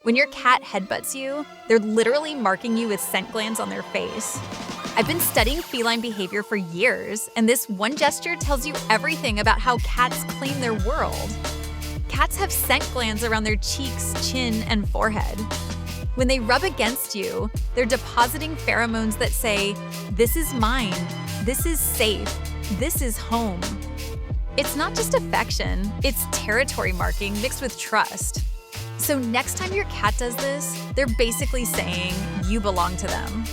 When your cat headbutts you, they're literally marking you with scent glands on their face. I've been studying feline behavior for years, and this one gesture tells you everything about how cats claim their world. Cats have scent glands around their cheeks, chin, and forehead. When they rub against you, they're depositing pheromones that say, "This is mine, this is safe, this is home." It's not just affection, it's territory marking mixed with trust. So next time your cat does this, they're basically saying you belong to them.